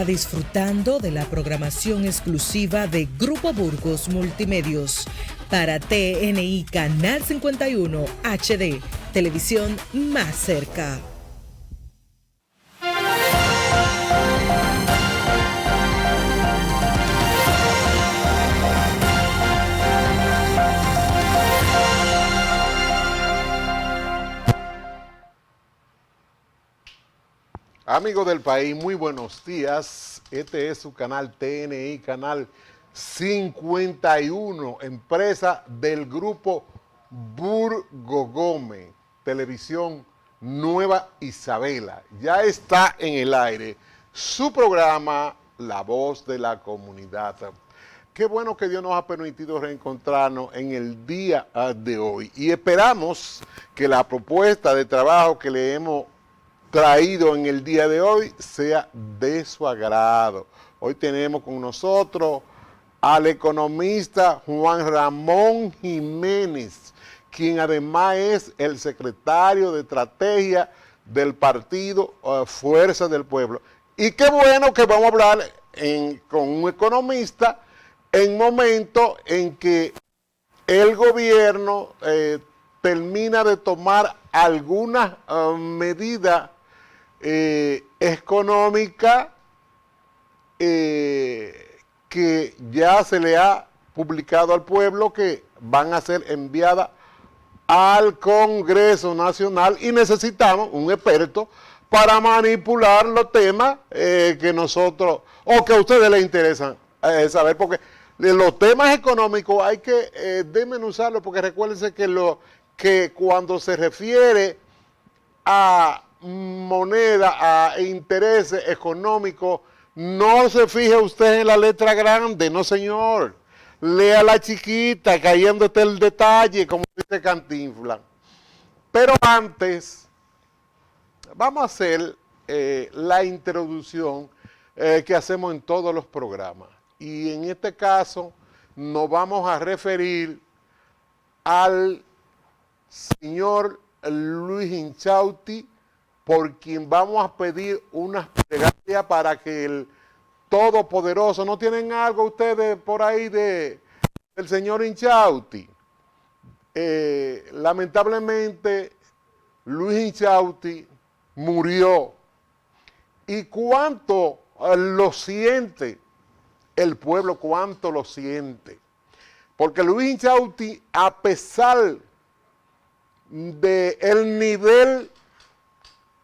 está disfrutando de la programación exclusiva de Grupo Burgos Multimedios para TNI Canal 51 HD, televisión más cerca. Amigos del país, muy buenos días. Este es su canal TNI, canal 51, empresa del grupo Burgos Televisión Nueva Isabela. Ya está en el aire su programa La Voz de la Comunidad. Qué bueno que Dios nos ha permitido reencontrarnos en el día de hoy y esperamos que la propuesta de trabajo que le hemos traído en el día de hoy sea de su agrado. Hoy tenemos con nosotros al economista Juan Ramón Jiménez, quien además es el secretario de estrategia del partido Fuerza del Pueblo. Y qué bueno que vamos a hablar con un economista en momentos en que el gobierno termina de tomar algunas medidas económica que ya se le ha publicado al pueblo que van a ser enviadas al Congreso Nacional y necesitamos un experto para manipular los temas que nosotros o que a ustedes les interesan saber, porque los temas económicos hay que desmenuzarlos, porque recuérdense que cuando se refiere a moneda, a intereses económicos, no se fije usted en la letra grande, no señor. Lea la chiquita, cayéndote el detalle, como dice Cantinflas. Pero antes, vamos a hacer la introducción que hacemos en todos los programas. Y en este caso, nos vamos a referir al señor Luis Inchausti, por quien vamos a pedir unas plegarias para que el Todopoderoso, ¿no tienen algo ustedes por ahí del señor Inchausti? Lamentablemente, Luis Inchausti murió. ¿Y cuánto lo siente el pueblo? ¿Cuánto lo siente? Porque Luis Inchausti, a pesar del nivel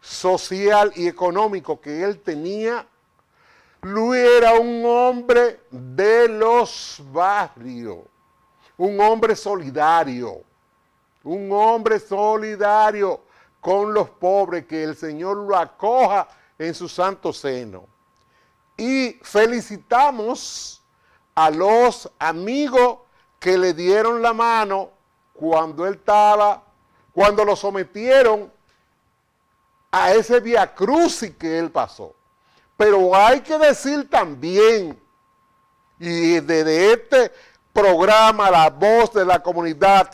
social y económico que él tenía, Luis era un hombre de los barrios, un hombre solidario con los pobres, que el Señor lo acoja en su santo seno. Y felicitamos a los amigos que le dieron la mano cuando lo sometieron a ese viacrucis que él pasó. Pero hay que decir también, y desde este programa, La Voz de la Comunidad,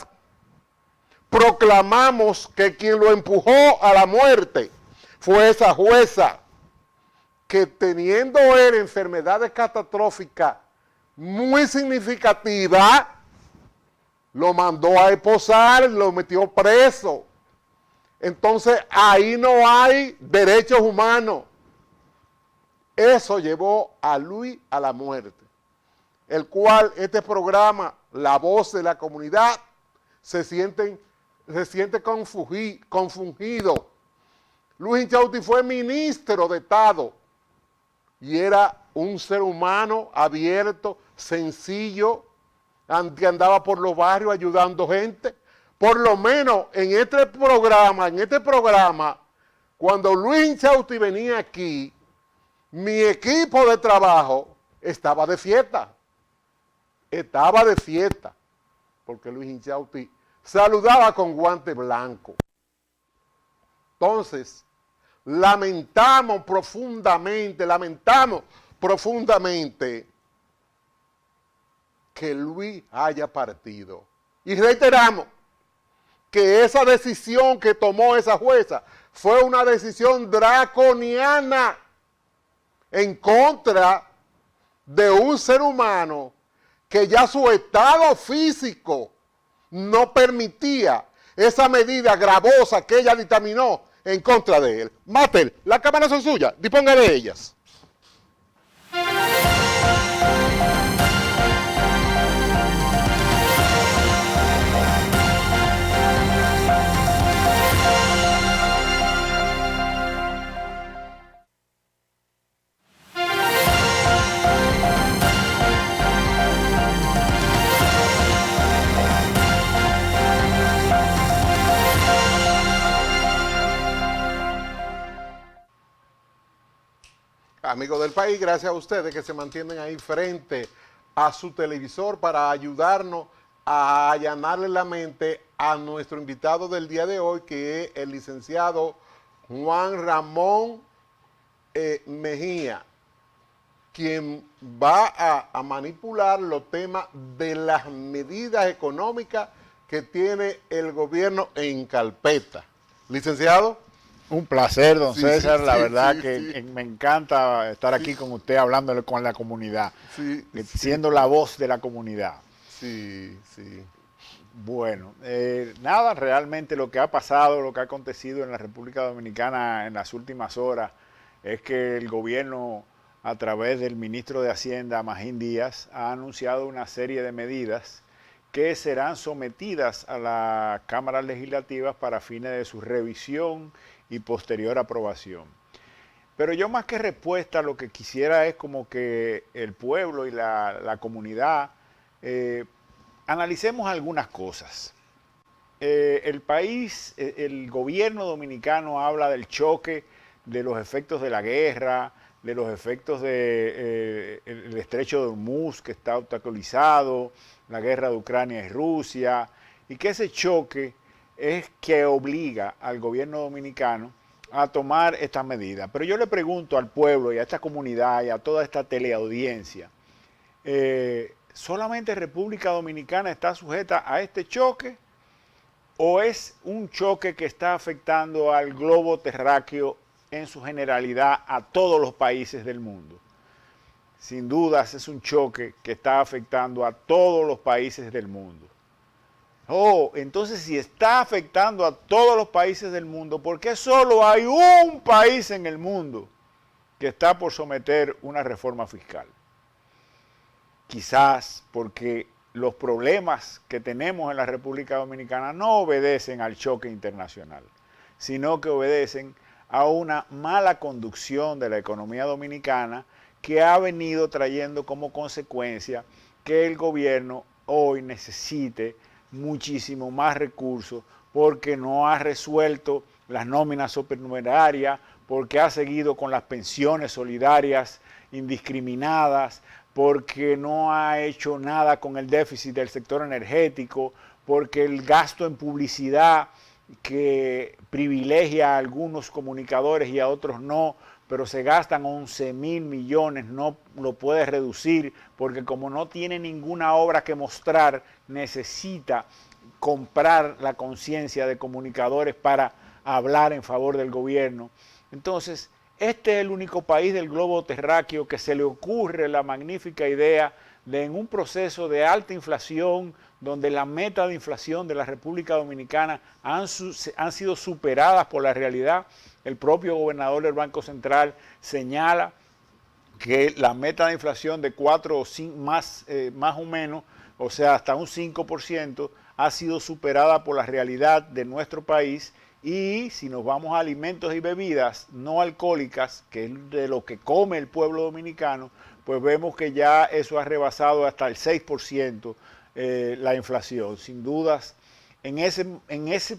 proclamamos que quien lo empujó a la muerte fue esa jueza, que teniendo él enfermedades catastróficas muy significativas, lo mandó a esposar, lo metió preso. Entonces, ahí no hay derechos humanos. Eso llevó a Luis a la muerte, el cual este programa, La Voz de la Comunidad, se siente confundido. Luis Inchausti fue ministro de Estado y era un ser humano abierto, sencillo, que andaba por los barrios ayudando gente. Por lo menos en este programa, cuando Luis Inchausti venía aquí, mi equipo de trabajo estaba de fiesta. Porque Luis Inchausti saludaba con guante blanco. Entonces, lamentamos profundamente que Luis haya partido. Y reiteramos que esa decisión que tomó esa jueza fue una decisión draconiana. en contra de un ser humano que ya su estado físico no permitía esa medida gravosa que ella dictaminó en contra de él. Máter, las cámaras son suyas, disponga de ellas. Amigos del país, gracias a ustedes que se mantienen ahí frente a su televisor para ayudarnos a allanarle la mente a nuestro invitado del día de hoy, que es el licenciado Juan Ramón Mejía, quien va a manipular los temas de las medidas económicas que tiene el gobierno en carpeta. Licenciado. Un placer, don César, la verdad sí, que me encanta estar aquí con usted hablando con la comunidad, siendo la voz de la comunidad. Sí, sí. Bueno, nada, realmente lo que ha pasado, lo que ha acontecido en la República Dominicana en las últimas horas es que el gobierno, a través del ministro de Hacienda, Magín Díaz, ha anunciado una serie de medidas que serán sometidas a las cámaras legislativas para fines de su revisión y posterior aprobación. Pero yo, más que respuesta, lo que quisiera es como que el pueblo y la comunidad analicemos algunas cosas. El país, el gobierno dominicano habla del choque, de los efectos de la guerra, de los efectos del estrecho de Hormuz, que está obstaculizado, la guerra de Ucrania y Rusia, y que ese choque es que obliga al gobierno dominicano a tomar estas medidas. Pero yo le pregunto al pueblo y a esta comunidad y a toda esta teleaudiencia, ¿solamente República Dominicana está sujeta a este choque o es un choque que está afectando al globo terráqueo en su generalidad a todos los países del mundo? Sin dudas es un choque que está afectando a todos los países del mundo. Entonces, si está afectando a todos los países del mundo, ¿por qué solo hay un país en el mundo que está por someter una reforma fiscal? Quizás porque los problemas que tenemos en la República Dominicana no obedecen al choque internacional, sino que obedecen a una mala conducción de la economía dominicana que ha venido trayendo como consecuencia que el gobierno hoy necesite muchísimo más recursos porque no ha resuelto las nóminas supernumerarias, porque ha seguido con las pensiones solidarias indiscriminadas, porque no ha hecho nada con el déficit del sector energético, porque el gasto en publicidad que privilegia a algunos comunicadores y a otros no, pero se gastan 11.000 millones, no lo puede reducir, porque como no tiene ninguna obra que mostrar, necesita comprar la conciencia de comunicadores para hablar en favor del gobierno. Entonces, este es el único país del globo terráqueo que se le ocurre la magnífica idea de, en un proceso de alta inflación, donde la meta de inflación de la República Dominicana han sido superadas por la realidad. El propio gobernador del Banco Central señala que la meta de inflación de 4 o 5, más o menos, o sea, hasta un 5%, ha sido superada por la realidad de nuestro país. Y si nos vamos a alimentos y bebidas no alcohólicas, que es de lo que come el pueblo dominicano, pues vemos que ya eso ha rebasado hasta el 6% la inflación. Sin dudas, en ese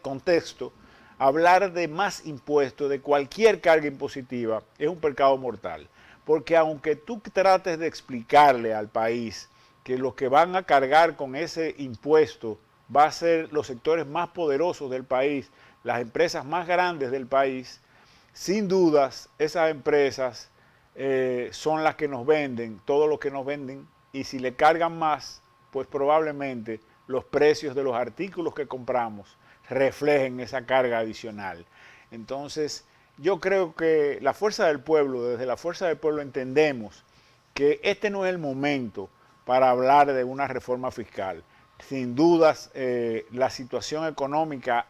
contexto, hablar de más impuestos, de cualquier carga impositiva, es un pecado mortal. Porque aunque tú trates de explicarle al país que los que van a cargar con ese impuesto va a ser los sectores más poderosos del país, las empresas más grandes del país, sin dudas esas empresas son las que nos venden, todo lo que nos venden, y si le cargan más, pues probablemente los precios de los artículos que compramos reflejen esa carga adicional. Entonces, yo creo que la Fuerza del Pueblo, desde la Fuerza del Pueblo entendemos que este no es el momento para hablar de una reforma fiscal. Sin dudas, la situación económica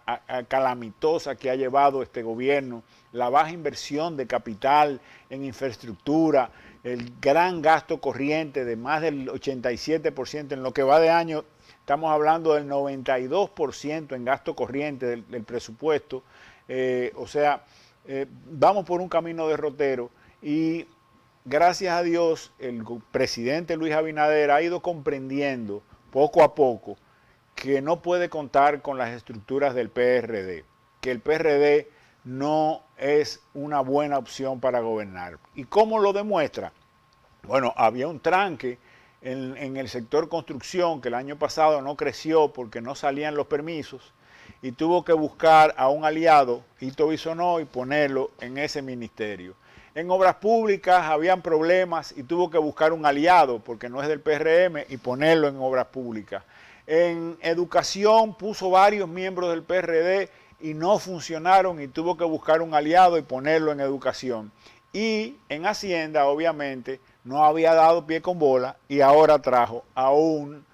calamitosa que ha llevado este gobierno, la baja inversión de capital en infraestructura, el gran gasto corriente de más del 87%, en lo que va de año estamos hablando del 92% en gasto corriente del presupuesto, vamos por un camino derrotero y gracias a Dios el presidente Luis Abinader ha ido comprendiendo poco a poco que no puede contar con las estructuras del PRD, que el PRD no es una buena opción para gobernar. ¿Y cómo lo demuestra? Bueno, había un tranque en el sector construcción que el año pasado no creció porque no salían los permisos y tuvo que buscar a un aliado, Ito Bisonó, y ponerlo en ese ministerio. En obras públicas habían problemas y tuvo que buscar un aliado, porque no es del PRM, y ponerlo en obras públicas. En educación puso varios miembros del PRD y no funcionaron y tuvo que buscar un aliado y ponerlo en educación. Y en Hacienda, obviamente, no había dado pie con bola y ahora trajo a un,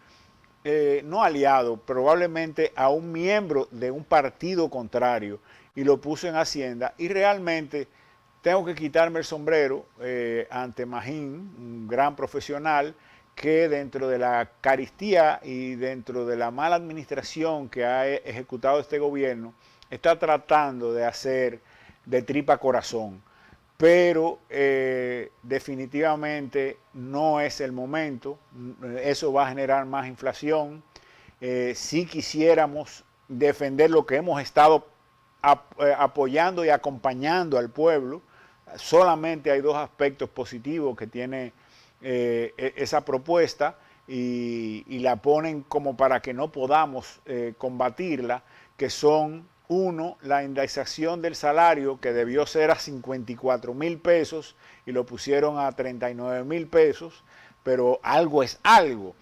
no aliado, probablemente a un miembro de un partido contrario y lo puso en Hacienda y realmente tengo que quitarme el sombrero ante Magín, un gran profesional, que dentro de la carestía y dentro de la mala administración que ha ejecutado este gobierno, está tratando de hacer de tripa corazón. Pero definitivamente no es el momento, eso va a generar más inflación. Si quisiéramos defender lo que hemos estado apoyando y acompañando al pueblo, solamente hay dos aspectos positivos que tiene esa propuesta y la ponen como para que no podamos combatirla, que son, uno, la indexación del salario que debió ser a 54,000 pesos y lo pusieron a 39,000 pesos, pero algo es algo.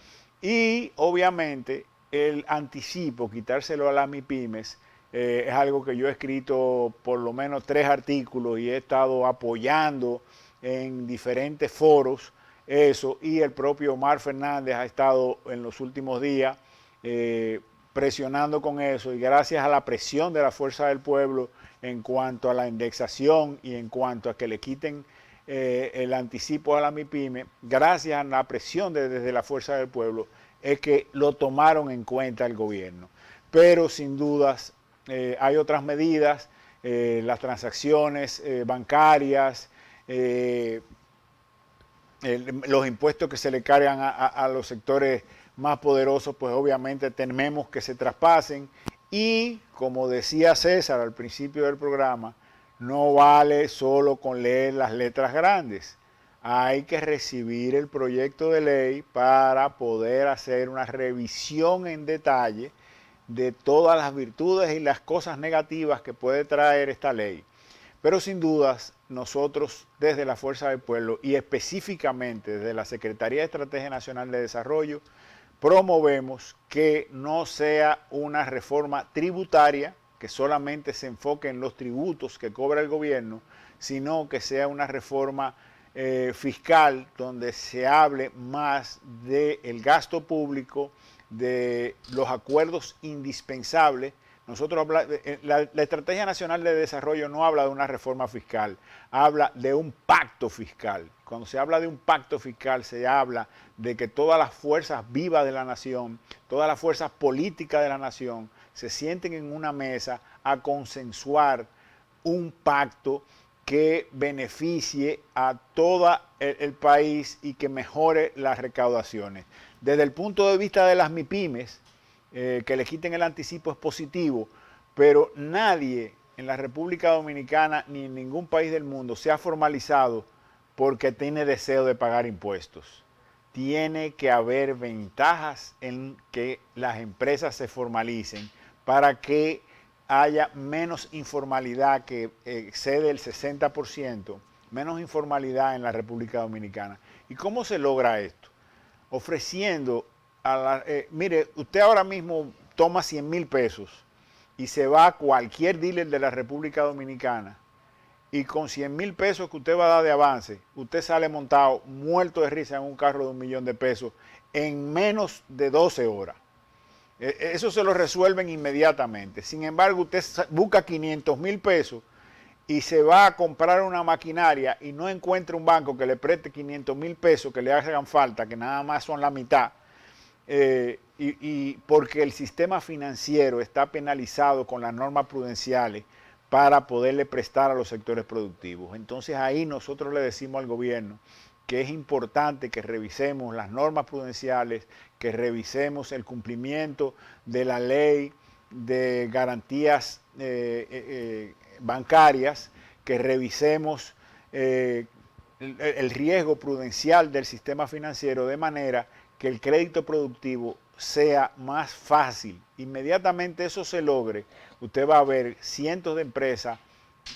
Y obviamente el anticipo, quitárselo a las MIPYMES, es algo que yo he escrito por lo menos 3 artículos y he estado apoyando en diferentes foros eso, y el propio Omar Fernández ha estado en los últimos días presionando con eso, y gracias a la presión de la Fuerza del Pueblo en cuanto a la indexación y en cuanto a que le quiten el anticipo a la MIPYME, gracias a la presión desde la Fuerza del Pueblo, es que lo tomaron en cuenta el gobierno. Pero sin dudas hay otras medidas, las transacciones bancarias, los impuestos que se le cargan a los sectores más poderosos, pues obviamente tememos que se traspasen y, como decía César al principio del programa, no vale solo con leer las letras grandes. Hay que recibir el proyecto de ley para poder hacer una revisión en detalle de todas las virtudes y las cosas negativas que puede traer esta ley. Pero sin dudas, nosotros desde la Fuerza del Pueblo y específicamente desde la Secretaría de Estrategia Nacional de Desarrollo, promovemos que no sea una reforma tributaria, que solamente se enfoque en los tributos que cobra el gobierno, sino que sea una reforma fiscal donde se hable más del gasto público, de los acuerdos indispensables. Nosotros la Estrategia Nacional de Desarrollo no habla de una reforma fiscal, habla de un pacto fiscal. Cuando se habla de un pacto fiscal, se habla de que todas las fuerzas vivas de la nación, todas las fuerzas políticas de la nación, se sienten en una mesa a consensuar un pacto que beneficie a todo el país y que mejore las recaudaciones. Desde el punto de vista de las MIPYMES, que le quiten el anticipo es positivo, pero nadie en la República Dominicana ni en ningún país del mundo se ha formalizado porque tiene deseo de pagar impuestos. Tiene que haber ventajas en que las empresas se formalicen para que haya menos informalidad, que excede el 60%, menos informalidad en la República Dominicana. ¿Y cómo se logra esto? Ofreciendo mire, usted ahora mismo toma 100,000 pesos y se va a cualquier dealer de la República Dominicana y con 100.000 pesos que usted va a dar de avance, usted sale montado, muerto de risa en un carro de $1.000.000 en menos de 12 horas. Eso se lo resuelven inmediatamente. Sin embargo, usted busca 500.000 pesos y se va a comprar una maquinaria y no encuentra un banco que le preste 500.000 pesos que le hagan falta, que nada más son la mitad, y porque el sistema financiero está penalizado con las normas prudenciales para poderle prestar a los sectores productivos. Entonces ahí nosotros le decimos al gobierno que es importante que revisemos las normas prudenciales, que revisemos el cumplimiento de la ley de garantías bancarias, que revisemos el riesgo prudencial del sistema financiero de manera que el crédito productivo sea más fácil. Inmediatamente eso se logre, usted va a ver cientos de empresas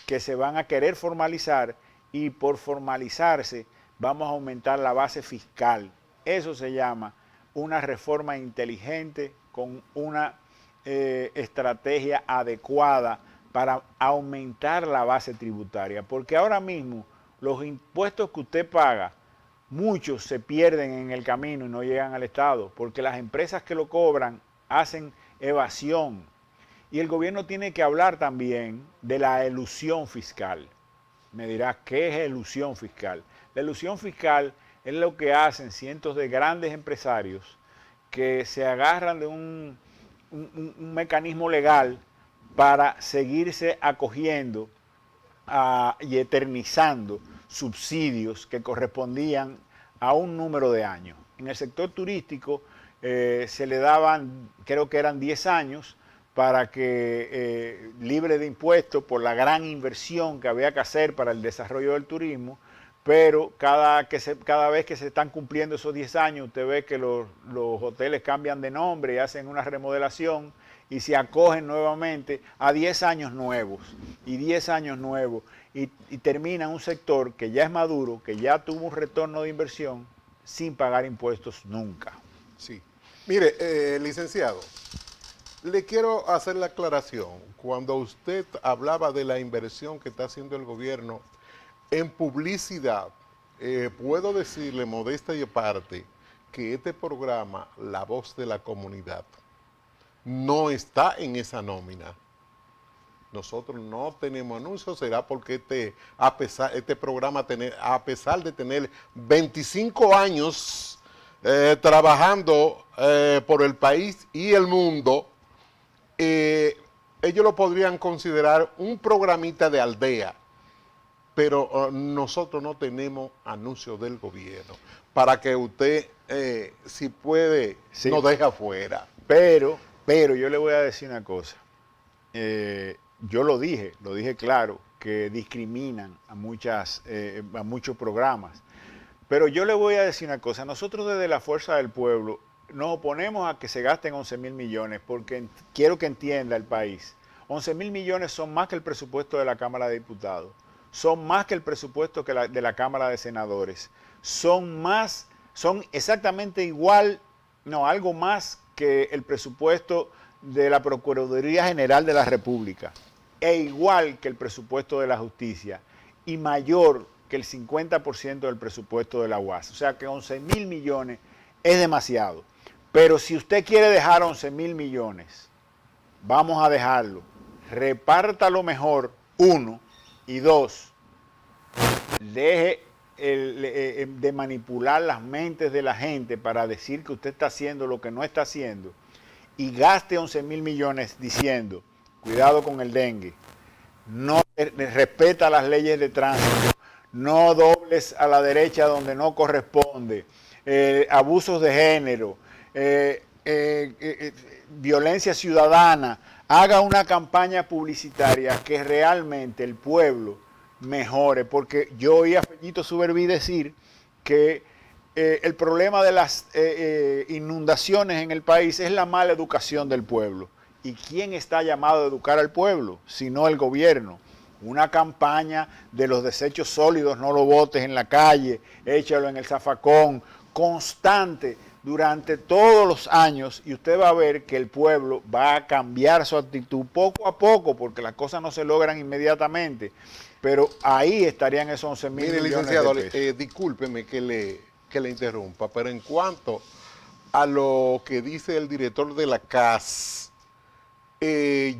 que se van a querer formalizar y por formalizarse vamos a aumentar la base fiscal. Eso se llama una reforma inteligente con una estrategia adecuada para aumentar la base tributaria. Porque ahora mismo los impuestos que usted paga, muchos se pierden en el camino y no llegan al Estado, porque las empresas que lo cobran hacen evasión. Y el gobierno tiene que hablar también de la elusión fiscal. Me dirá, ¿qué es elusión fiscal? La elusión fiscal es lo que hacen cientos de grandes empresarios que se agarran de un mecanismo legal para seguirse acogiendo y eternizando subsidios que correspondían a un número de años. En el sector turístico se le daban, creo que eran 10 años, para que libre de impuestos por la gran inversión que había que hacer para el desarrollo del turismo, pero cada vez que se están cumpliendo esos 10 años, usted ve que los hoteles cambian de nombre y hacen una remodelación y se acogen nuevamente a 10 años nuevos y 10 años nuevos y termina un sector que ya es maduro, que ya tuvo un retorno de inversión sin pagar impuestos nunca. Sí. Mire, licenciado, le quiero hacer la aclaración. Cuando usted hablaba de la inversión que está haciendo el gobierno en publicidad, puedo decirle, modesta y aparte, que este programa, La Voz de la Comunidad, no está en esa nómina. Nosotros no tenemos anuncios, será porque este programa, a pesar de tener 25 años trabajando por el país y el mundo, ellos lo podrían considerar un programita de aldea, pero nosotros no tenemos anuncios del gobierno, para que usted, si puede, sí, nos deje afuera. Pero yo le voy a decir una cosa. Yo lo dije claro, que discriminan a muchos programas. Pero yo le voy a decir una cosa. Nosotros desde la Fuerza del Pueblo nos oponemos a que se gasten 11.000 millones, porque quiero que entienda el país. 11.000 millones son más que el presupuesto de la Cámara de Diputados. Son más que el presupuesto de la Cámara de Senadores. Son exactamente igual, no, algo más que el presupuesto de la Procuraduría General de la República, e igual que el presupuesto de la Justicia, y mayor que el 50% del presupuesto de la UAS. O sea que 11.000 millones es demasiado. Pero si usted quiere dejar 11.000 millones, vamos a dejarlo. Repártalo mejor, 1, y 2, deje de manipular las mentes de la gente para decir que usted está haciendo lo que no está haciendo, y gaste 11.000 millones diciendo, cuidado con el dengue, no respeta las leyes de tránsito, no dobles a la derecha donde no corresponde, abusos de género, violencia ciudadana. Haga una campaña publicitaria que realmente el pueblo mejore, porque yo oí a Fellito Suberví decir que el problema de las inundaciones en el país es la mala educación del pueblo. ¿Y quién está llamado a educar al pueblo? Sino el gobierno. Una campaña de los desechos sólidos, no lo botes en la calle, échalo en el zafacón, constante durante todos los años, y usted va a ver que el pueblo va a cambiar su actitud poco a poco, porque las cosas no se logran inmediatamente. pero ahí estarían esos 11 mil Mire, millones licenciado, de pesos. discúlpeme que le interrumpa, pero en cuanto a lo que dice el director de la CAS,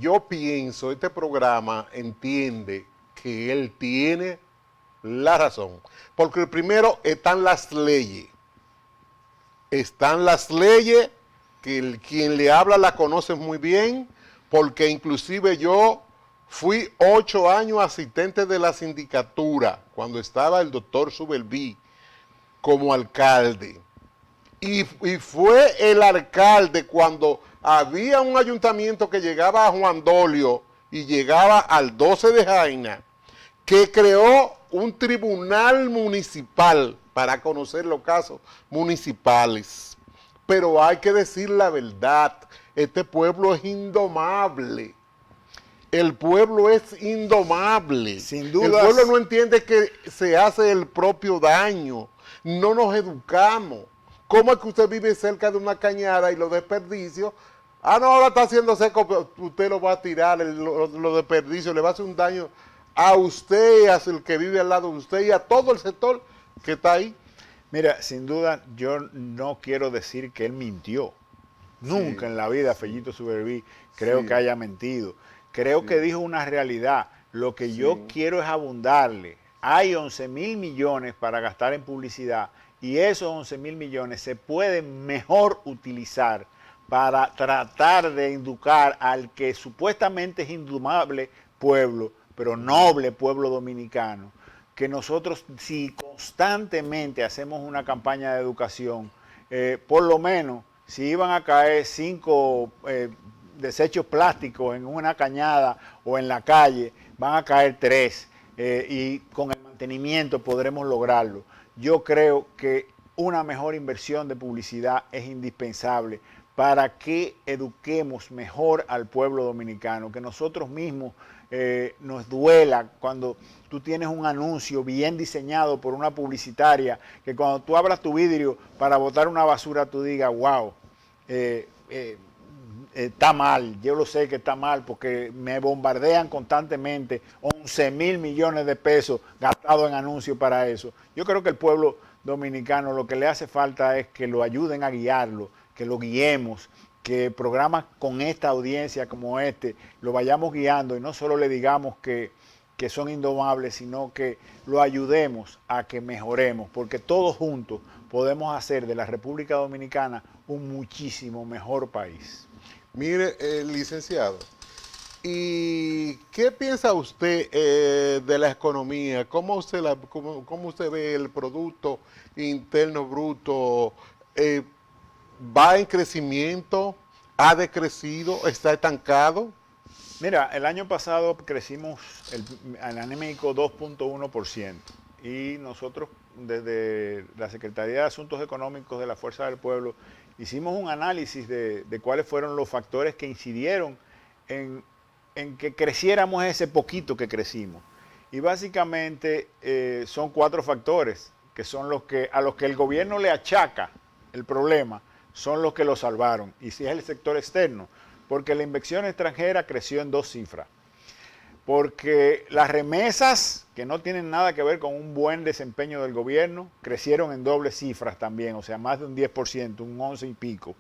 yo pienso, este programa entiende que él tiene la razón, porque primero están las leyes, que quien le habla la conoce muy bien, porque inclusive yo fui 8 años asistente de la sindicatura cuando estaba el doctor Subelví como alcalde. Y fue el alcalde cuando había un ayuntamiento que llegaba a Juan Dolio y llegaba al 12 de Jaina, que creó un tribunal municipal para conocer los casos municipales. Pero hay que decir la verdad, este pueblo es indomable. El pueblo es indomable. Sin dudas. El pueblo no entiende que se hace el propio daño. No nos educamos. ¿Cómo es que usted vive cerca de una cañada y los desperdicios? Ah, no, ahora está haciendo seco, pero usted lo va a tirar, los desperdicios, le va a hacer un daño a usted, a el que vive al lado de usted y a todo el sector que está ahí. Mira, sin duda, yo no quiero decir que él mintió. Nunca en la vida Fellito Subelví creo que haya mentido. Creo que dijo una realidad. Lo que yo quiero es abundarle. Hay 11 mil millones para gastar en publicidad y esos 11 mil millones se pueden mejor utilizar para tratar de educar al que supuestamente es indomable pueblo, pero noble pueblo dominicano, que nosotros si constantemente hacemos una campaña de educación, por lo menos si iban a caer 5 desechos plásticos en una cañada o en la calle, van a caer 3 y con el mantenimiento podremos lograrlo. Yo creo que una mejor inversión de publicidad es indispensable para que eduquemos mejor al pueblo dominicano, que nosotros mismos nos duela cuando tú tienes un anuncio bien diseñado por una publicitaria, que cuando tú abras tu vidrio para botar una basura tú digas, wow, está mal, yo lo sé que está mal porque me bombardean constantemente 11 mil millones de pesos gastados en anuncios para eso. Yo creo que el pueblo dominicano lo que le hace falta es que lo ayuden a guiarlo, que lo guiemos, que programas con esta audiencia como este lo vayamos guiando y no solo le digamos que son indomables, sino que lo ayudemos a que mejoremos, porque todos juntos podemos hacer de la República Dominicana un muchísimo mejor país. Mire, licenciado, ¿y qué piensa usted de la economía? ¿Cómo usted ve el Producto Interno Bruto? ¿Va en crecimiento? ¿Ha decrecido? ¿Está estancado? Mira, el año pasado crecimos el anémico 2.1% y nosotros desde la Secretaría de Asuntos Económicos de la Fuerza del Pueblo hicimos un análisis de cuáles fueron los factores que incidieron en que creciéramos ese poquito que crecimos. Y básicamente son 4 factores que son a los que el gobierno le achaca el problema, son los que lo salvaron. Y si es el sector externo, porque la inversión extranjera creció en 2 cifras. Porque las remesas, que no tienen nada que ver con un buen desempeño del gobierno, crecieron en dobles cifras también, o sea, más de un 10%, un 11 y pico.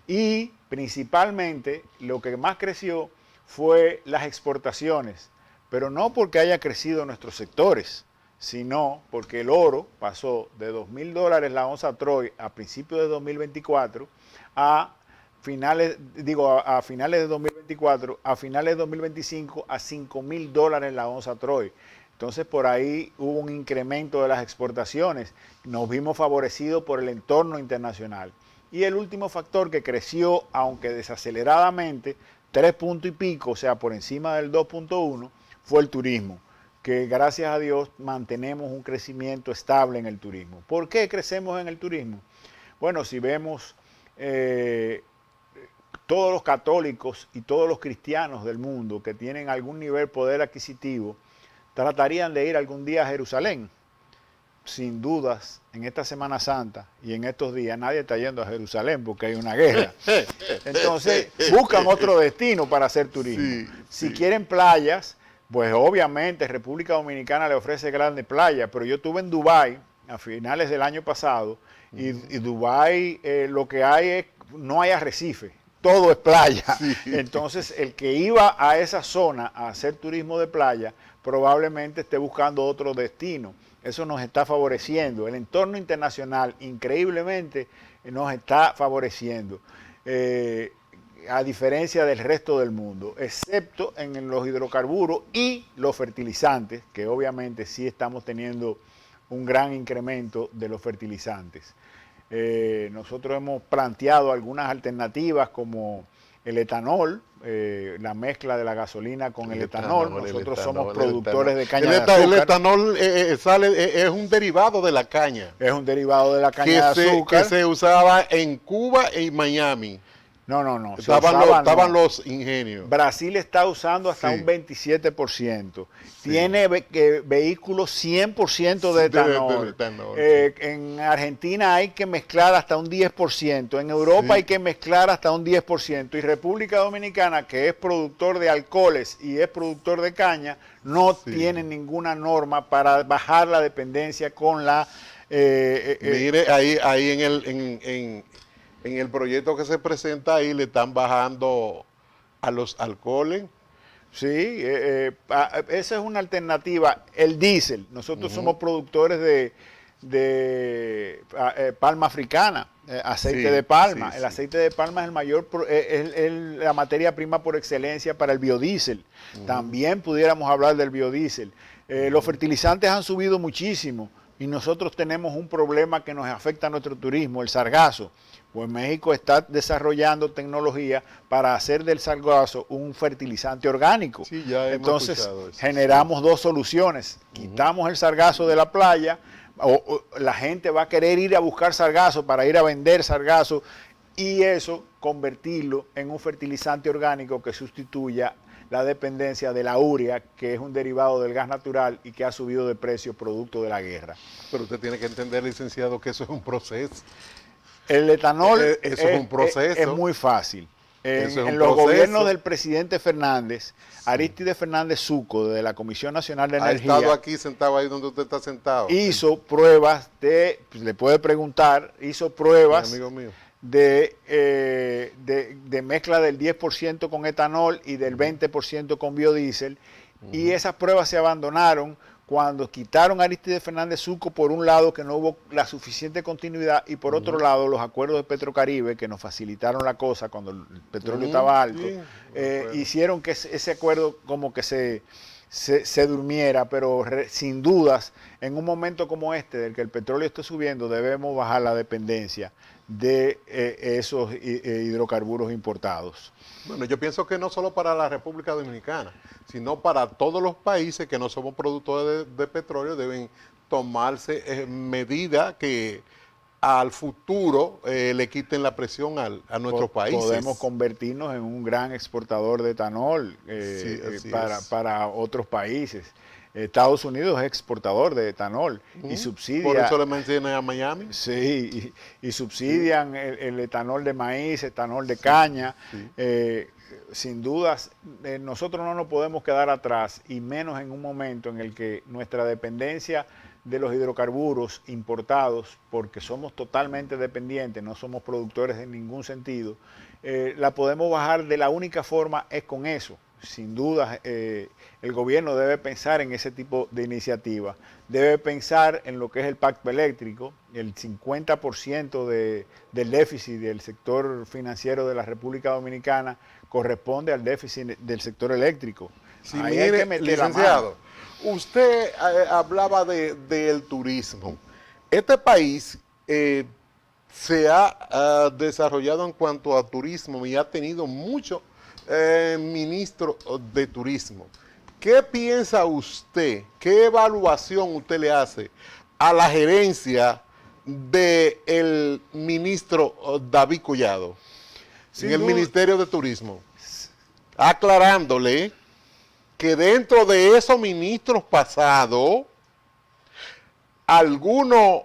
Y principalmente lo que más creció fue las exportaciones, pero no porque haya crecido nuestros sectores, sino porque el oro pasó de $2,000 la onza Troy a principios de 2024 a finales de 2024, a finales de 2025 a $5,000 la onza Troy. Entonces por ahí hubo un incremento de las exportaciones, nos vimos favorecidos por el entorno internacional. Y el último factor que creció, aunque desaceleradamente, 3 puntos y pico, o sea, por encima del 2.1, fue el turismo, que gracias a Dios mantenemos un crecimiento estable en el turismo. ¿Por qué crecemos en el turismo? Bueno, si vemos todos los católicos y todos los cristianos del mundo que tienen algún nivel de poder adquisitivo, tratarían de ir algún día a Jerusalén. Sin dudas, en esta Semana Santa y en estos días nadie está yendo a Jerusalén porque hay una guerra. Entonces buscan otro destino para hacer turismo. Si quieren playas, pues obviamente República Dominicana le ofrece grandes playas, pero yo estuve en Dubái a finales del año pasado y Dubái lo que hay es, no hay arrecife, todo es playa. Sí. Entonces el que iba a esa zona a hacer turismo de playa probablemente esté buscando otro destino. Eso nos está favoreciendo. El entorno internacional increíblemente nos está favoreciendo. A diferencia del resto del mundo, excepto en los hidrocarburos y los fertilizantes, que obviamente sí estamos teniendo un gran incremento de los fertilizantes. Nosotros hemos planteado algunas alternativas como el etanol, la mezcla de la gasolina con el etanol. Nosotros somos productores de caña de azúcar. El etanol es un derivado de la caña. Es un derivado de la caña de azúcar. Que se usaba en Cuba y Miami. No. Estaban los ingenios. Brasil está usando hasta un 27%. Tiene vehículos 100% de etanol. En Argentina hay que mezclar hasta un 10%. En Europa hay que mezclar hasta un 10%. Y República Dominicana, que es productor de alcoholes y es productor de caña, no tiene ninguna norma para bajar la dependencia con la... Mire, ahí en el proyecto que se presenta ahí le están bajando a los alcoholes. Sí, esa es una alternativa. El diésel, nosotros somos productores de palma africana, aceite de palma. El aceite de palma es el mayor, es la materia prima por excelencia para el biodiesel. También pudiéramos hablar del biodiesel. Los fertilizantes han subido muchísimo y nosotros tenemos un problema que nos afecta a nuestro turismo, el sargazo. Pues México está desarrollando tecnología para hacer del sargazo un fertilizante orgánico. Sí, ya hemos Entonces generamos dos soluciones. Quitamos el sargazo de la playa, o la gente va a querer ir a buscar sargazo para ir a vender sargazo y eso convertirlo en un fertilizante orgánico que sustituya la dependencia de la urea, que es un derivado del gas natural y que ha subido de precio producto de la guerra. Pero usted tiene que entender, licenciado, que eso es un proceso. El etanol eso es un proceso. Es muy fácil. En los gobiernos del presidente Fernández, Arístide Fernández Succo, de la Comisión Nacional de Energía, ha estado aquí sentado ahí donde usted está sentado. Hizo pruebas le puede preguntar, hizo pruebas amigo mío, de mezcla del 10% con etanol y del 20% con biodiesel, y esas pruebas se abandonaron cuando quitaron a Arístide Fernández Succo, por un lado, que no hubo la suficiente continuidad, y por otro lado, los acuerdos de Petrocaribe, que nos facilitaron la cosa cuando el petróleo estaba alto, hicieron que ese acuerdo como que se durmiera, pero sin dudas, en un momento como este, del que el petróleo esté subiendo, debemos bajar la dependencia de esos hidrocarburos importados. Bueno, yo pienso que no solo para la República Dominicana, sino para todos los países que no somos productores de petróleo, deben tomarse medidas que al futuro le quiten la presión a nuestros países. Podemos convertirnos en un gran exportador de etanol para otros países. Estados Unidos es exportador de etanol y subsidia. Por eso le mencioné a Miami. Sí, y subsidian el etanol de maíz, etanol de caña. Sin dudas, nosotros no nos podemos quedar atrás, y menos en un momento en el que nuestra dependencia de los hidrocarburos importados, porque somos totalmente dependientes, no somos productores en ningún sentido, la podemos bajar de la única forma es con eso. Sin duda, el gobierno debe pensar en ese tipo de iniciativas, debe pensar en lo que es el pacto eléctrico. El 50% del déficit del sector financiero de la República Dominicana corresponde al déficit del sector eléctrico. Sí, ahí mire, hay que meter licenciado, usted hablaba del turismo. Este país se ha desarrollado en cuanto a turismo y ha tenido muchos ministros de turismo. ¿Qué piensa usted? ¿Qué evaluación usted le hace a la gerencia del ministro David Collado en el Ministerio de Turismo? Aclarándole que dentro de esos ministros pasados, algunos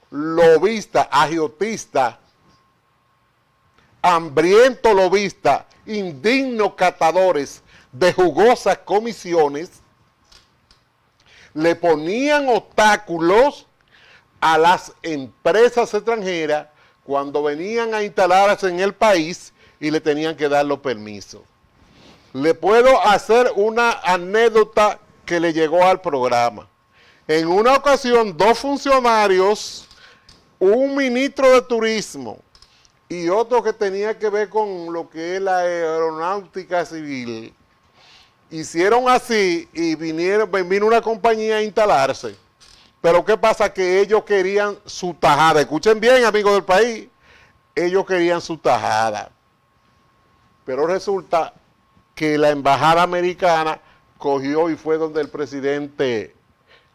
lobistas, agiotistas, hambrientos lobistas, indignos catadores de jugosas comisiones, le ponían obstáculos a las empresas extranjeras cuando venían a instalarse en el país y le tenían que dar los permisos. Le puedo hacer una anécdota que le llegó al programa. En una ocasión, 2 funcionarios, un ministro de turismo y otro que tenía que ver con lo que es la aeronáutica civil, hicieron así y vino una compañía a instalarse. Pero ¿qué pasa? Que ellos querían su tajada. Escuchen bien, amigos del país. Ellos querían su tajada. Pero resulta que la embajada americana cogió y fue donde el presidente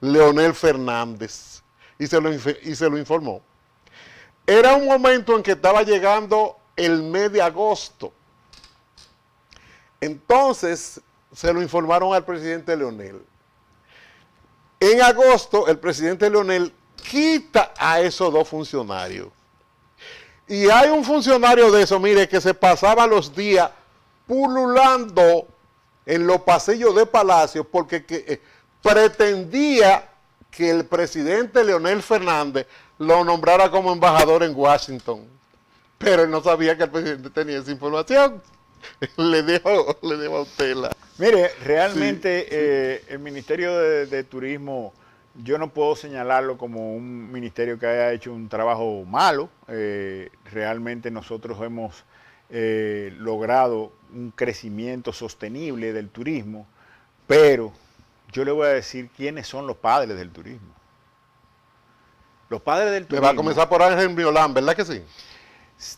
Leonel Fernández y se lo informó. Era un momento en que estaba llegando el mes de agosto. Entonces se lo informaron al presidente Leonel. En agosto, el presidente Leonel quita a esos 2 funcionarios. Y hay un funcionario de eso, mire, que se pasaba los días pululando en los pasillos de Palacio porque pretendía que el presidente Leonel Fernández lo nombrara como embajador en Washington. Pero él no sabía que el presidente tenía esa información. Le dejo a usted la... Mire, realmente el Ministerio de Turismo, yo no puedo señalarlo como un ministerio que haya hecho un trabajo malo. Realmente nosotros hemos logrado un crecimiento sostenible del turismo, pero yo le voy a decir quiénes son los padres del turismo. Los padres del turismo... Le va a comenzar por Ángel Miolán, ¿verdad que sí?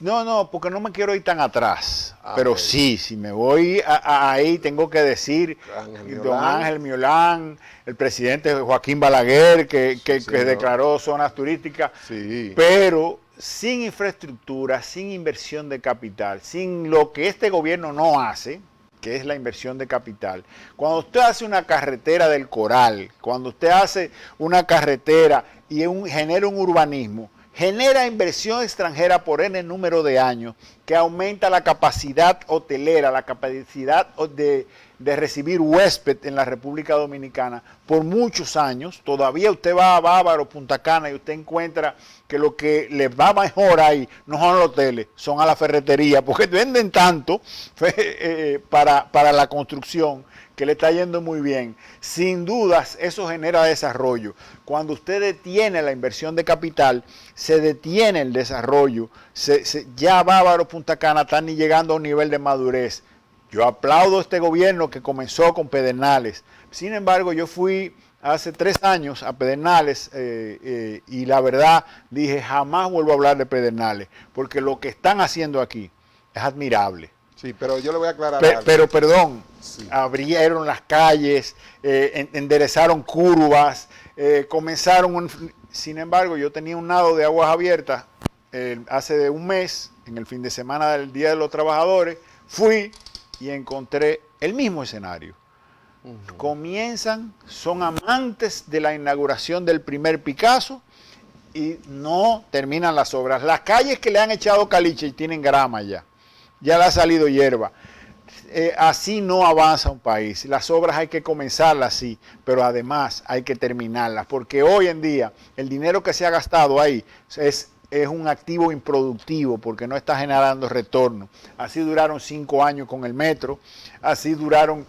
No, porque no me quiero ir tan atrás. Pero Okay. sí, si me voy ahí, tengo que decir don Ángel Miolán, el presidente Joaquín Balaguer, que declaró zonas turísticas, Sí. pero sin infraestructura, sin inversión de capital, sin lo que este gobierno no hace, que es la inversión de capital. Cuando usted hace una carretera del Coral, cuando usted hace una carretera y genera un urbanismo, genera inversión extranjera por N número de años, que aumenta la capacidad hotelera, la capacidad de recibir huésped en la República Dominicana por muchos años. Todavía usted va a Bávaro, Punta Cana, y usted encuentra que lo que les va mejor ahí no son los hoteles, son a la ferretería, porque venden tanto para la construcción, que le está yendo muy bien. Sin dudas, eso genera desarrollo. Cuando usted detiene la inversión de capital, se detiene el desarrollo. Ya Bávaro, Punta Cana están llegando a un nivel de madurez. Yo aplaudo a este gobierno que comenzó con Pedernales. Sin embargo, yo fui hace 3 años a Pedernales y la verdad dije, jamás vuelvo a hablar de Pedernales, porque lo que están haciendo aquí es admirable. Sí, pero yo le voy a aclarar Pero perdón, sí. Abrieron las calles, enderezaron curvas, Sin embargo, yo tenía un nado de aguas abiertas hace un mes, en el fin de semana del Día de los Trabajadores, fui y encontré el mismo escenario. Comienzan, son amantes de la inauguración del primer Picasso y no terminan las obras. Las calles que le han echado caliche y tienen grama ya le ha salido hierba. Así no avanza un país. Las obras hay que comenzarlas, sí, pero además hay que terminarlas, porque hoy en día el dinero que se ha gastado ahí es un activo improductivo, porque no está generando retorno. Así duraron 5 años con el metro, así duraron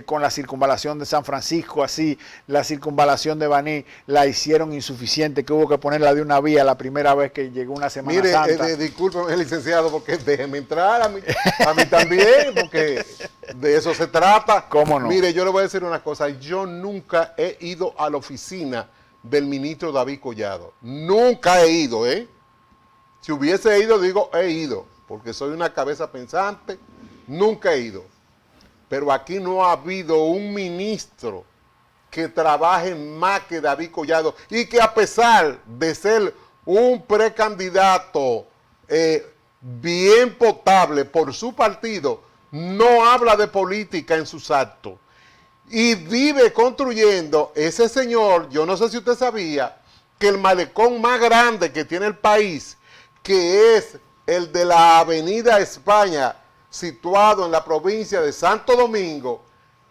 con la circunvalación de San Francisco, así la circunvalación de Baní la hicieron insuficiente, que hubo que ponerla de una vía la primera vez que llegó una Semana Santa. Mire, discúlpeme, licenciado, porque déjeme entrar a mí también, porque de eso se trata. ¿Cómo no? Mire, yo le voy a decir una cosa, yo nunca he ido a la oficina del ministro David Collado, nunca he ido, Si hubiese ido, digo, he ido, porque soy una cabeza pensante, nunca he ido. Pero aquí no ha habido un ministro que trabaje más que David Collado y que a pesar de ser un precandidato bien potable por su partido, no habla de política en sus actos. Y vive construyendo ese señor, yo no sé si usted sabía, que el malecón más grande que tiene el país, que es el de la Avenida España, situado en la provincia de Santo Domingo,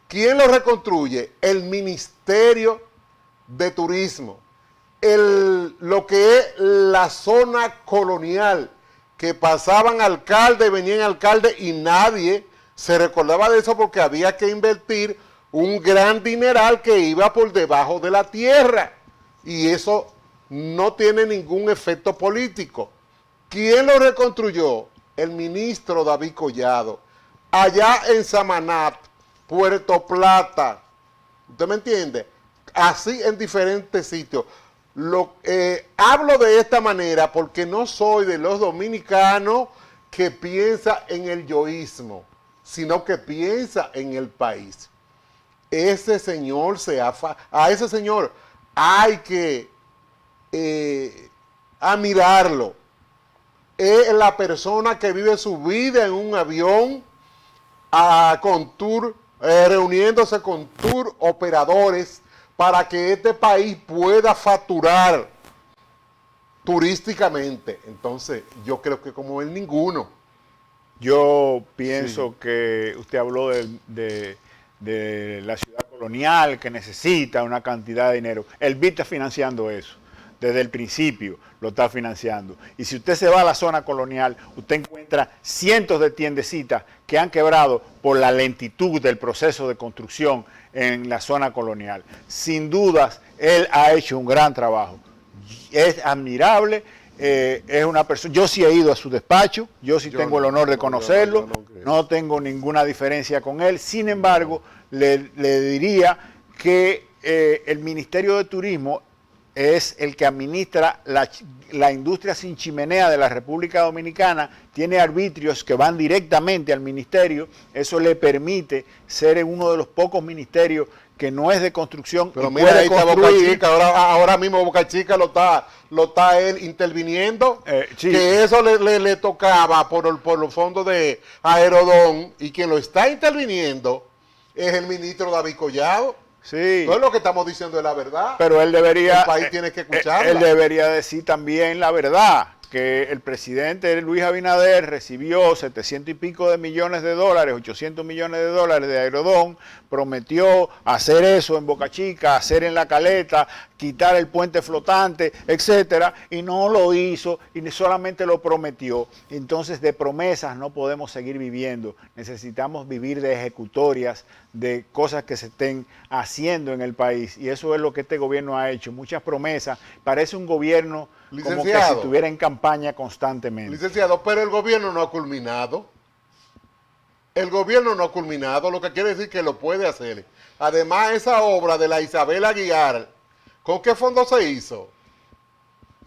¿quién lo reconstruye? El Ministerio de turismo, lo que es la zona colonial, que pasaban alcaldes, venían alcaldes y nadie se recordaba de eso porque había que invertir un gran dineral que iba por debajo de la tierra y eso no tiene ningún efecto político. ¿Quién lo reconstruyó? El ministro David Collado, allá en Samanat, Puerto Plata, ¿usted me entiende? Así en diferentes sitios. Hablo de esta manera porque no soy de los dominicanos que piensa en el yoísmo, sino que piensa en el país. Ese señor a ese señor hay que admirarlo. Es la persona que vive su vida en un avión con tour, reuniéndose con tour operadores para que este país pueda facturar turísticamente. Entonces, yo creo que como él, ninguno. Yo pienso que usted habló de la ciudad colonial que necesita una cantidad de dinero. El BID está financiando eso. Desde el principio lo está financiando. Y si usted se va a la zona colonial, usted encuentra cientos de tiendecitas que han quebrado por la lentitud del proceso de construcción en la zona colonial. Sin dudas, él ha hecho un gran trabajo. Es admirable, es una persona. Yo sí he ido a su despacho, yo sí tengo el honor de conocerlo, no tengo ninguna diferencia con él. Sin embargo, le diría que el Ministerio de Turismo es el que administra la industria sin chimenea de la República Dominicana, tiene arbitrios que van directamente al ministerio, eso le permite ser uno de los pocos ministerios que no es de construcción. Pero mira, ahí está Boca Chica, ahora mismo Boca Chica lo está él interviniendo, sí. Que eso le tocaba por los fondos de Aerodón, y quien lo está interviniendo es el ministro David Collado. Sí. Todo lo que estamos diciendo es la verdad. Pero él debería, el país tiene que escucharla. Él debería decir también la verdad, que el presidente Luis Abinader recibió 700 y pico de millones de dólares, 800 millones de dólares de Aerodón, prometió hacer eso en Boca Chica, hacer en La Caleta, quitar el puente flotante, etcétera, y no lo hizo y solamente lo prometió. Entonces, de promesas no podemos seguir viviendo. Necesitamos vivir de ejecutorias, de cosas que se estén haciendo en el país, y eso es lo que este gobierno ha hecho. Muchas promesas. Parece un gobierno como que si estuviera en campaña constantemente. Licenciado, pero el gobierno no ha culminado. El gobierno no ha culminado, lo que quiere decir que lo puede hacer. Además, esa obra de la Isabel Aguiar, ¿con qué fondo se hizo?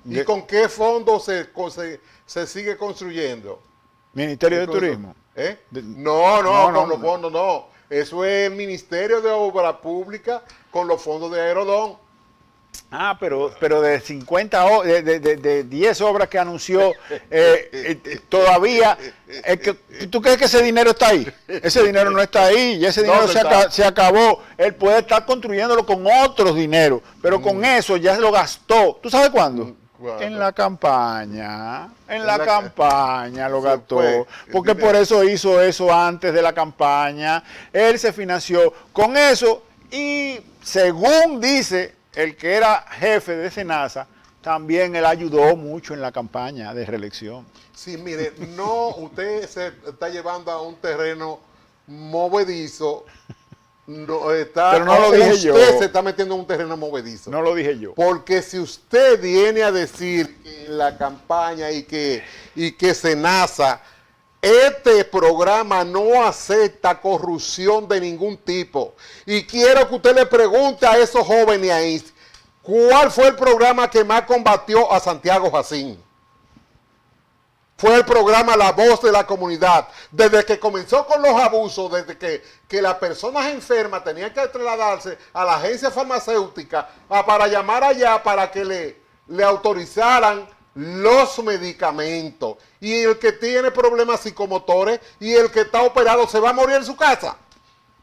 ¿Y con qué fondo se sigue construyendo? Ministerio de Turismo. No, con los fondos no. Eso es el Ministerio de Obra Pública con los fondos de Aerodón. Ah, pero de 10 obras que anunció, todavía, ¿tú crees que ese dinero está ahí? Ese dinero no está ahí, y ese dinero se acabó. Él puede estar construyéndolo con otros dineros, pero con eso ya se lo gastó. ¿Tú sabes cuándo? ¿Cuándo? En la campaña, campaña lo gastó, porque por eso hizo eso antes de la campaña. Él se financió con eso y, según dice el que era jefe de SENASA, también él ayudó mucho en la campaña de reelección. Sí, mire, usted se está llevando a un terreno movedizo. Pero no lo dije yo. Usted se está metiendo en un terreno movedizo. No lo dije yo. Porque si usted viene a decir que en la campaña y que SENASA, este programa no acepta corrupción de ningún tipo. Y quiero que usted le pregunte a esos jóvenes ahí, ¿cuál fue el programa que más combatió a Santiago Jacín? Fue el programa La Voz de la Comunidad. Desde que comenzó con los abusos, desde que las personas enfermas tenían que trasladarse a la agencia farmacéutica para llamar allá para que le autorizaran los medicamentos. Y el que tiene problemas psicomotores y el que está operado se va a morir en su casa.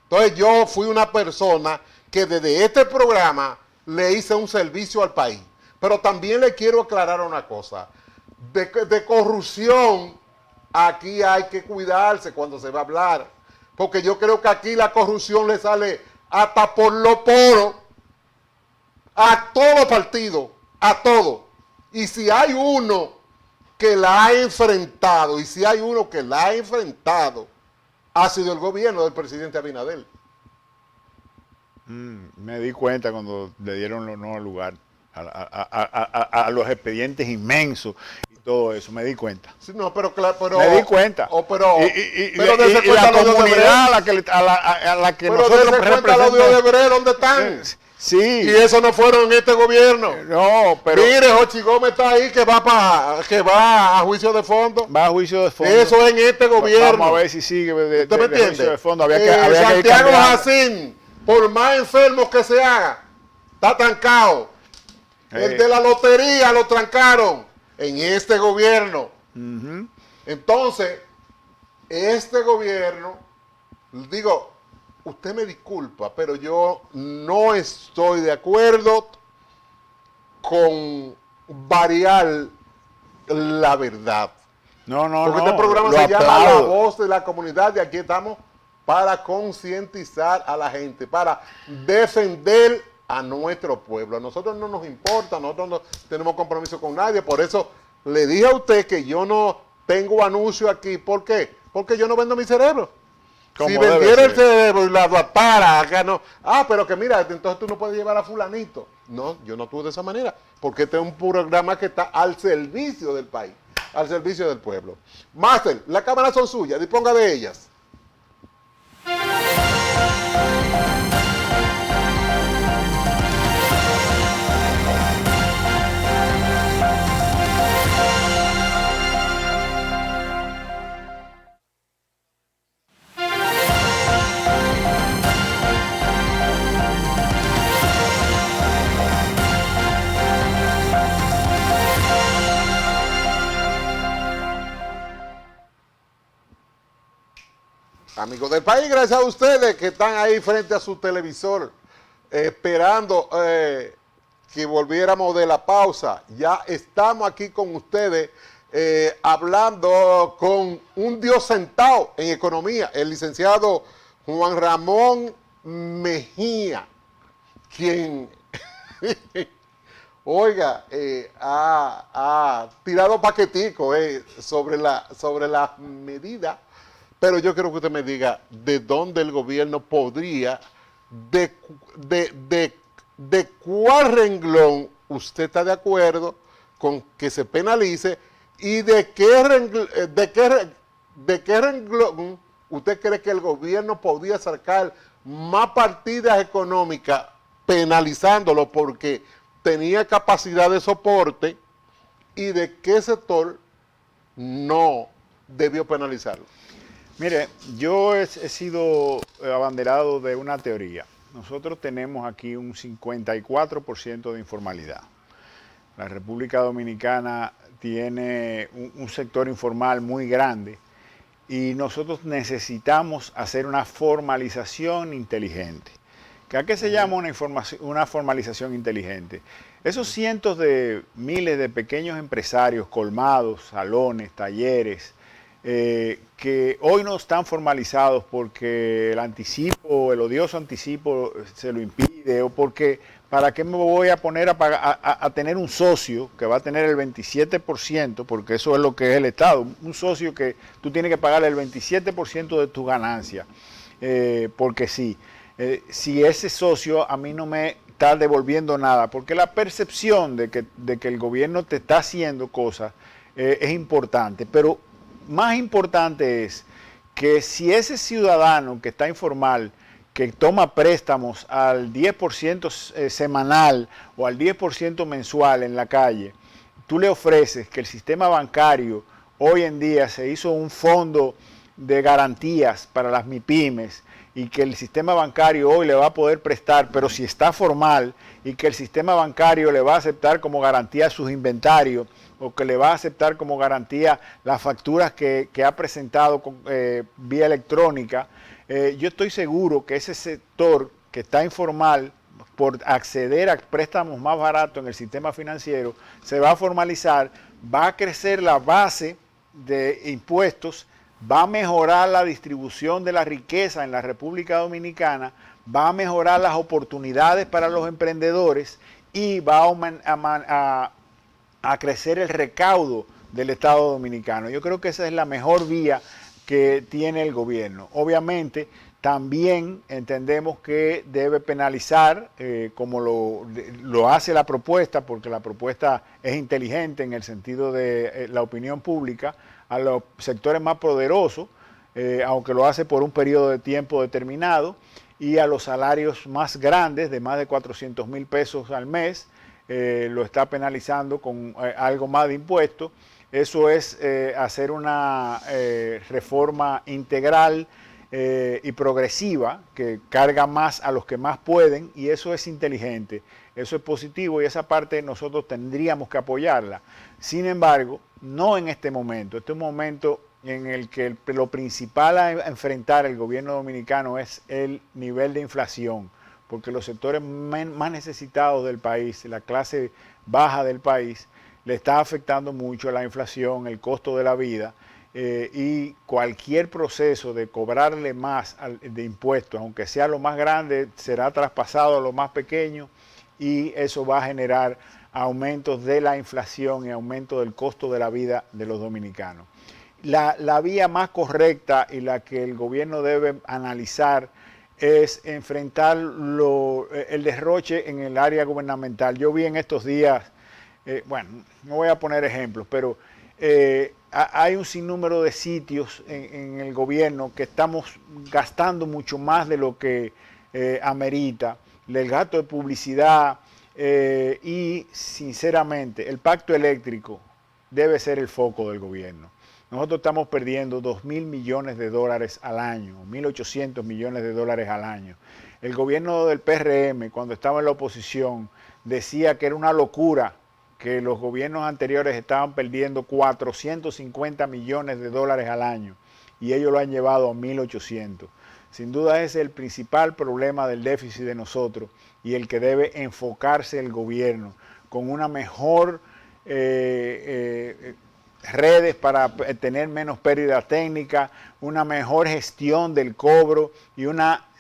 Entonces yo fui una persona que desde este programa le hice un servicio al país. Pero también le quiero aclarar una cosa. De corrupción, aquí hay que cuidarse cuando se va a hablar. Porque yo creo que aquí la corrupción le sale hasta por los poros. a todo partido, a todo. Y si hay uno que la ha enfrentado, ha sido el gobierno del presidente Abinader. Me di cuenta cuando le dieron los no al lugar a los expedientes inmensos y todo eso, me di cuenta. Sí, no, pero me di cuenta. Pero la comunidad a la que nosotros representamos. Los de Odebrecht, ¿dónde están? Sí. Y eso no fueron en este gobierno. No, pero... Mire, Jochi Gómez está ahí que va a juicio de fondo. Va a juicio de fondo. Eso es en este gobierno. Vamos a ver si sigue ¿Usted me entiende? Juicio de fondo. Había Santiago Jacín, por más enfermos que se haga, está trancado. El de la lotería lo trancaron en este gobierno. Entonces, este gobierno, digo, usted me disculpa, pero yo no estoy de acuerdo con variar la verdad. No. Porque este programa se llama La Voz de la Comunidad y aquí estamos para concientizar a la gente, para defender a nuestro pueblo. A nosotros no nos importa, nosotros no tenemos compromiso con nadie, por eso le dije a usted que yo no tengo anuncio aquí. ¿Por qué? Porque yo no vendo mi cerebro. Si vendiera el cerebro y la adaptara, acá no. Pero que mira, entonces tú no puedes llevar a fulanito. No, yo no actúo de esa manera, porque este es un programa que está al servicio del país, al servicio del pueblo. Máster, las cámaras son suyas, disponga de ellas. Amigos del país, gracias a ustedes que están ahí frente a su televisor esperando que volviéramos de la pausa. Ya estamos aquí con ustedes hablando con un dios sentado en economía, el licenciado Juan Ramón Mejía, quien, oiga, ha tirado paquetico sobre las medidas. Pero yo quiero que usted me diga de dónde el gobierno podría, de cuál renglón usted está de acuerdo con que se penalice y de qué renglón usted cree que el gobierno podría sacar más partidas económicas penalizándolo porque tenía capacidad de soporte y de qué sector no debió penalizarlo. Mire, yo he sido abanderado de una teoría. Nosotros tenemos aquí un 54% de informalidad. La República Dominicana tiene un sector informal muy grande y nosotros necesitamos hacer una formalización inteligente. ¿A qué se llama una formalización inteligente? Esos cientos de miles de pequeños empresarios, colmados, salones, talleres, que hoy no están formalizados porque el anticipo, el odioso anticipo se lo impide, o porque ¿para qué me voy a poner a tener un socio que va a tener el 27%? Porque eso es lo que es el Estado, un socio que tú tienes que pagarle el 27% de tu ganancia, porque sí, si ese socio a mí no me está devolviendo nada, porque la percepción de que el gobierno te está haciendo cosas es importante, pero más importante es que si ese ciudadano que está informal, que toma préstamos al 10% semanal o al 10% mensual en la calle, tú le ofreces que el sistema bancario hoy en día se hizo un fondo de garantías para las MIPYMES y que el sistema bancario hoy le va a poder prestar, pero si está formal, y que el sistema bancario le va a aceptar como garantía sus inventarios, o que le va a aceptar como garantía las facturas que ha presentado vía electrónica, yo estoy seguro que ese sector que está informal, por acceder a préstamos más baratos en el sistema financiero, se va a formalizar, va a crecer la base de impuestos, va a mejorar la distribución de la riqueza en la República Dominicana, va a mejorar las oportunidades para los emprendedores y va a crecer el recaudo del Estado Dominicano. Yo creo que esa es la mejor vía que tiene el gobierno. Obviamente, también entendemos que debe penalizar, como lo hace la propuesta, porque la propuesta es inteligente en el sentido de la opinión pública, a los sectores más poderosos, aunque lo hace por un periodo de tiempo determinado, y a los salarios más grandes, de más de 400,000 pesos al mes, lo está penalizando con algo más de impuestos. Eso es hacer una reforma integral y progresiva que carga más a los que más pueden, y eso es inteligente, eso es positivo, y esa parte nosotros tendríamos que apoyarla. Sin embargo, no en este momento. Este es un momento en el que lo principal a enfrentar el gobierno dominicano es el nivel de inflación, porque los sectores más necesitados del país, la clase baja del país, le está afectando mucho la inflación, el costo de la vida, y cualquier proceso de cobrarle más de impuestos, aunque sea lo más grande, será traspasado a lo más pequeño, y eso va a generar aumentos de la inflación y aumento del costo de la vida de los dominicanos. La vía más correcta y la que el gobierno debe analizar es enfrentar el derroche en el área gubernamental. Yo vi en estos días, bueno, no voy a poner ejemplos, pero hay un sinnúmero de sitios en el gobierno que estamos gastando mucho más de lo que amerita, el gasto de publicidad, y sinceramente el pacto eléctrico debe ser el foco del gobierno. Nosotros estamos perdiendo 2.000 millones de dólares al año, 1.800 millones de dólares al año. El gobierno del PRM, cuando estaba en la oposición, decía que era una locura que los gobiernos anteriores estaban perdiendo 450 millones de dólares al año, y ellos lo han llevado a 1.800. Sin duda ese es el principal problema del déficit de nosotros, y el que debe enfocarse el gobierno con una mejor redes para tener menos pérdida técnica, una mejor gestión del cobro, y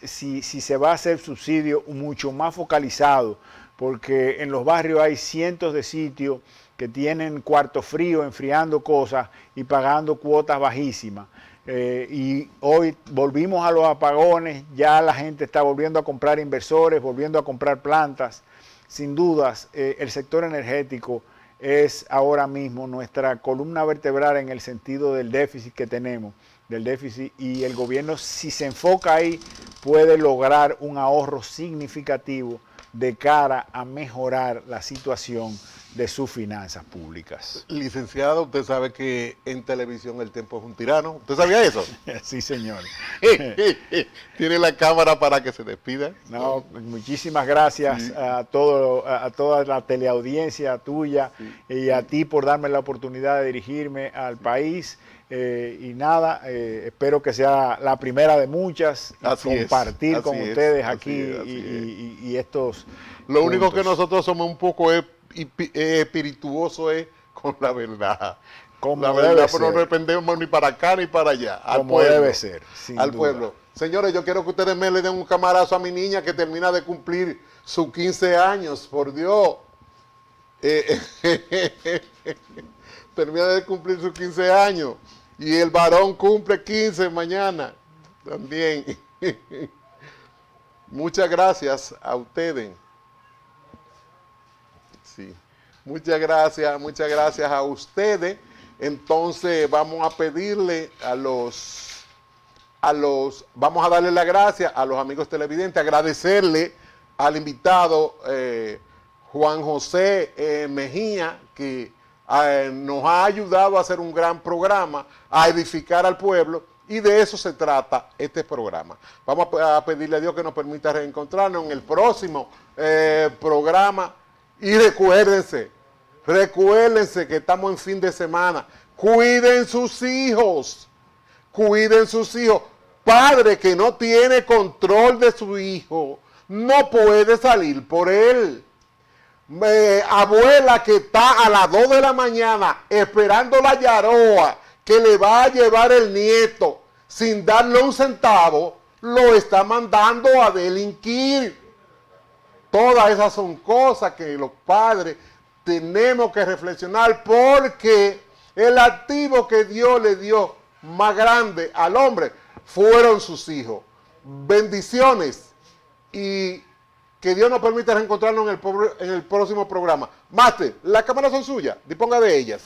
si se va a hacer subsidio, mucho más focalizado, porque en los barrios hay cientos de sitios que tienen cuarto frío enfriando cosas y pagando cuotas bajísimas. Y hoy volvimos a los apagones, ya la gente está volviendo a comprar inversores, volviendo a comprar plantas. Sin dudas, el sector energético es ahora mismo nuestra columna vertebral en el sentido del déficit que tenemos, y el gobierno, si se enfoca ahí, puede lograr un ahorro significativo de cara a mejorar la situación de sus finanzas públicas. Licenciado, usted sabe que en televisión el tiempo es un tirano. ¿Usted sabía eso? Sí, señor. ¿Tiene la cámara para que se despida? No, muchísimas gracias, sí, a toda la teleaudiencia tuya, sí, y a ti por darme la oportunidad de dirigirme al país. Y nada, espero que sea la primera de muchas, compartir con ustedes aquí y estos Lo puntos. Único que nosotros somos un poco espirituosos es con la verdad. Como la verdad, pero no dependemos ni para acá ni para allá. Como pueblo, debe ser, al duda. Pueblo. Señores, yo quiero que ustedes me le den un camarazo a mi niña que termina de cumplir sus 15 años, por Dios. Termina de cumplir sus 15 años. Y el varón cumple 15 mañana también. Muchas gracias a ustedes. Sí. Muchas gracias a ustedes. Entonces vamos a pedirle vamos a darle las gracias a los amigos televidentes, agradecerle al invitado Juan José Mejía, que nos ha ayudado a hacer un gran programa, a edificar al pueblo, y de eso se trata este programa. Vamos a pedirle a Dios que nos permita reencontrarnos en el próximo programa, y recuérdense que estamos en fin de semana. Cuiden sus hijos. Padre que no tiene control de su hijo, no puede salir por él. Abuela que está a las 2 de la mañana esperando la yaroa que le va a llevar el nieto sin darle un centavo, lo está mandando a delinquir. Todas esas son cosas que los padres tenemos que reflexionar, porque el activo que Dios le dio más grande al hombre fueron sus hijos. Bendiciones y que Dios nos permita reencontrarnos en el próximo programa. Máster, las cámaras son suyas, disponga de ellas.